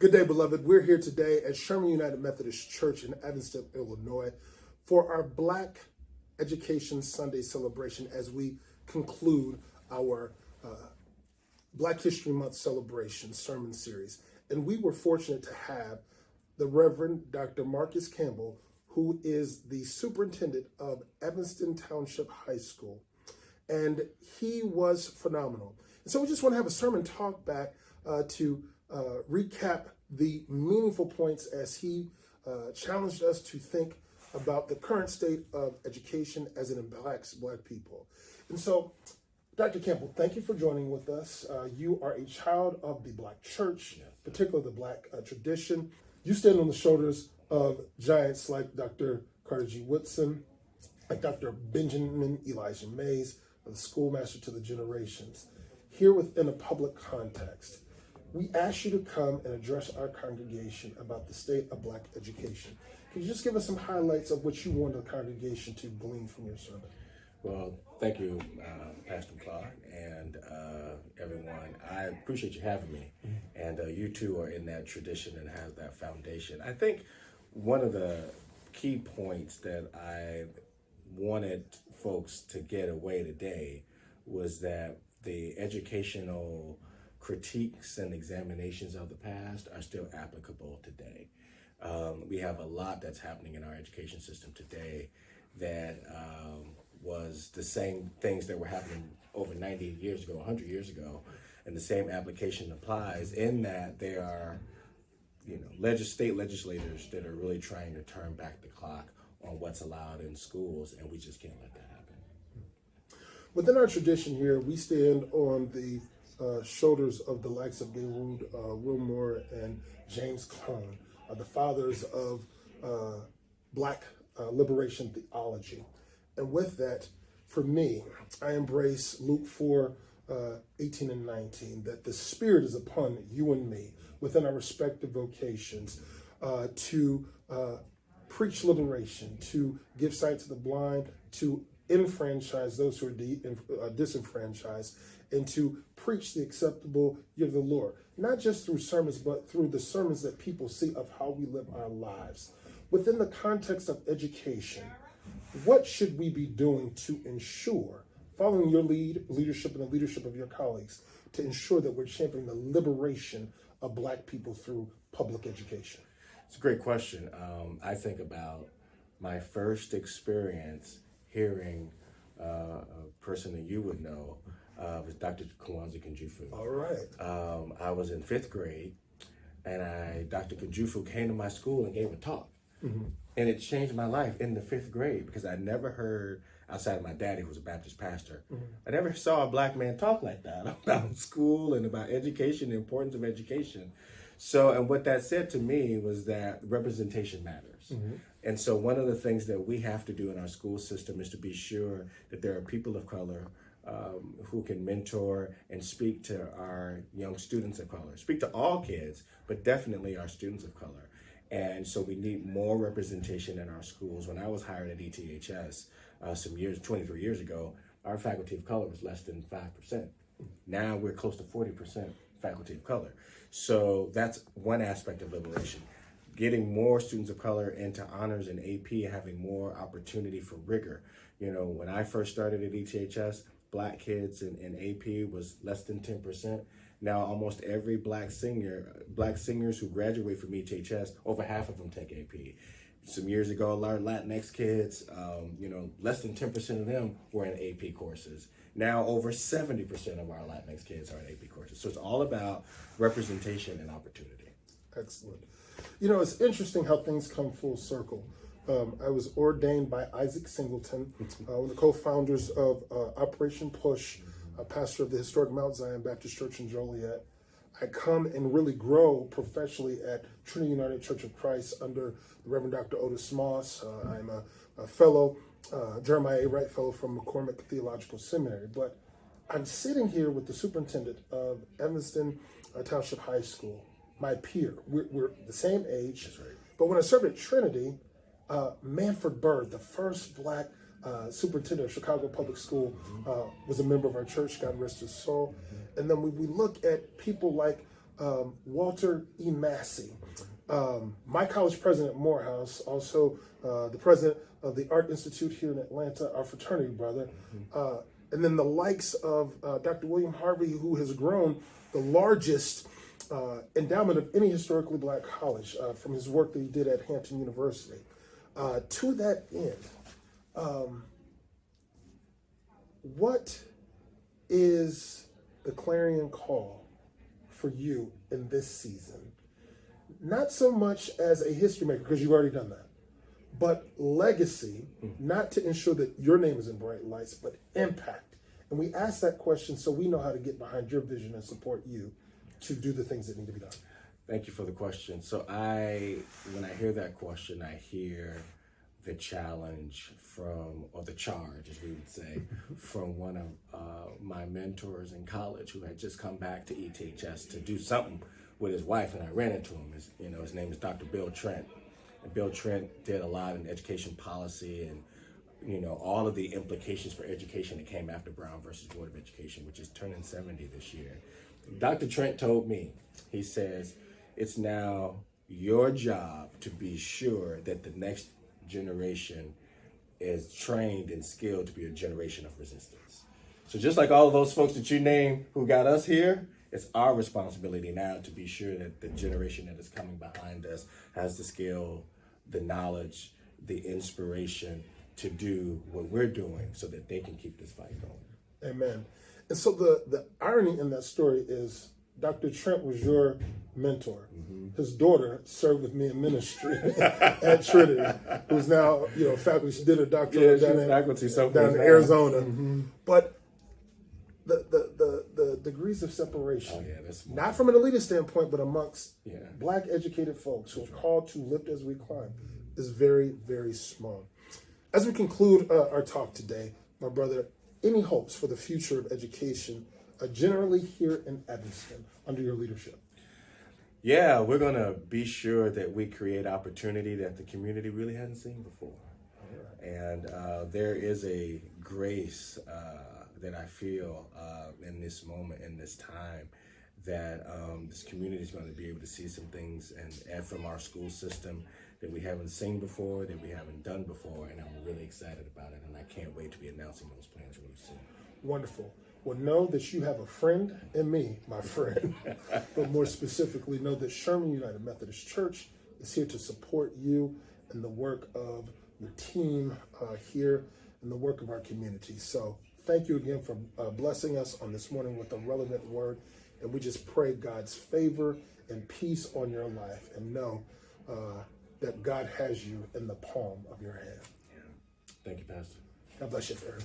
Good day, beloved. We're here today at Sherman United Methodist Church in Evanston, Illinois, for our Black Education Sunday celebration as we conclude our Black History Month celebration sermon series. And we were fortunate to have the Reverend Dr. Marcus Campbell, who is the superintendent of Evanston Township High School. And he was phenomenal. And so we just want to have a sermon talk back to recap the meaningful points as he challenged us to think about the current state of education as it impacts Black people. And so, Dr. Campbell, thank you for joining with us. You are a child of the Black church, particularly the Black tradition. You stand on the shoulders of giants like Dr. Carter G. Woodson, like Dr. Benjamin Elijah Mays, the schoolmaster to the generations. Here within a public context, we ask you to come and address our congregation about the state of Black education. Can you just give us some highlights of what you want the congregation to glean from your sermon? Well, thank you, Pastor McLeod, and everyone. I appreciate you having me. And you two are in that tradition and have that foundation. I think one of the key points that I wanted folks to get away today was that the educational critiques and examinations of the past are still applicable today. We have a lot that's happening in our education system today that was the same things that were happening over 90 years ago, 100 years ago, and the same application applies in that there are, state legislators that are really trying to turn back the clock on what's allowed in schools, and we just can't let that happen. Within our tradition here, we stand on the shoulders of the likes of Gaylord Wilmore and James Cone, the fathers of Black liberation theology. And with that, for me, I embrace Luke 4, 18 and 19, that the Spirit is upon you and me within our respective vocations to preach liberation, to give sight to the blind, to enfranchise those who are disenfranchised, and to preach the acceptable year of the Lord, not just through sermons, but through the sermons that people see of how we live our lives. Within the context of education, what should we be doing to ensure, following your leadership and the leadership of your colleagues, to ensure that we're championing the liberation of Black people through public education? It's a great question. I think about my first experience hearing a person that you would know was Dr. Kwanzaa Kunjufu. All right. I was in 5th grade, and Dr. Kunjufu came to my school and gave a talk. Mm-hmm. And it changed my life in the 5th grade because I never heard, outside of my daddy who was a Baptist pastor, I never saw a Black man talk like that about school and about education, the importance of education. So, and what that said to me was that representation matters. Mm-hmm. And so one of the things that we have to do in our school system is to be sure that there are people of color who can mentor and speak to our young students of color, speak to all kids, but definitely our students of color. And so we need more representation in our schools. When I was hired at ETHS 23 years ago, our faculty of color was less than 5%. Now we're close to 40% faculty of color. So that's one aspect of liberation. Getting more students of color into honors and AP, having more opportunity for rigor. When I first started at ETHS, Black kids in AP was less than 10%. Now almost every Black seniors who graduate from ETHS, over half of them take AP. Some years ago, a lot of Latinx kids, less than 10% of them were in AP courses. Now over 70% of our Latinx kids are in AP courses. So it's all about representation and opportunity. Excellent. It's interesting how things come full circle. I was ordained by Isaac Singleton, one of the co-founders of Operation Push, pastor of the historic Mount Zion Baptist Church in Joliet. I come and really grow professionally at Trinity United Church of Christ under the Reverend Dr. Otis Moss. I'm a fellow, Jeremiah A. Wright Fellow from McCormick Theological Seminary. But I'm sitting here with the superintendent of Evanston Township High School, my peer. We're the same age. That's right. But when I served at Trinity, Manford Bird, the first Black superintendent of Chicago Public School, was a member of our church, God rest his soul. And then we look at people like Walter E. Massey, my college president at Morehouse, also the president of the Art Institute here in Atlanta, our fraternity brother, and then the likes of Dr. William Harvey, who has grown the largest endowment of any historically black college from his work that he did at Hampton University. To that end, what is the clarion call for you in this season? Not so much as a history maker, because you've already done that, but legacy, not to ensure that your name is in bright lights, but impact. And we ask that question so we know how to get behind your vision and support you to do the things that need to be done. Thank you for the question. So when I hear that question, I hear the challenge from, or the charge, as we would say, from one of my mentors in college who had just come back to ETHS to do something with his wife, and I ran into him. His name is Dr. Bill Trent. And Bill Trent did a lot in education policy and, all of the implications for education that came after Brown versus Board of Education, which is turning 70 this year. Dr. Trent told me, he says, it's now your job to be sure that the next generation is trained and skilled to be a generation of resistance. So just like all of those folks that you named who got us here, it's our responsibility now to be sure that the generation that is coming behind us has the skill, the knowledge, the inspiration to do what we're doing so that they can keep this fight going. Amen. And so the irony in that story is Dr. Trent was your mentor. Mm-hmm. His daughter served with me in ministry at Trinity, who's now faculty. She did her doctorate down in Arizona. Mm-hmm. But the degrees of separation, not from an elitist standpoint, but amongst black educated folks who are called to lift as we climb, is very, very small. As we conclude our talk today, my brother, any hopes for the future of education generally here in Evanston under your leadership? Yeah, we're going to be sure that we create opportunity that the community really hasn't seen before. Right. And there is a grace that I feel in this moment, in this time, that this community is going to be able to see some things and from our school system that we haven't seen before, that we haven't done before, and I'm really excited about it, and I can't wait to be announcing those plans really soon. Wonderful. Well, know that you have a friend in me, my friend, but more specifically, know that Sherman United Methodist Church is here to support you in the work of your team here and the work of our community. So thank you again for blessing us on this morning with a relevant word, and we just pray God's favor and peace on your life, and know that God has you in the palm of your hand. Yeah. Thank you, Pastor. God bless you, sir.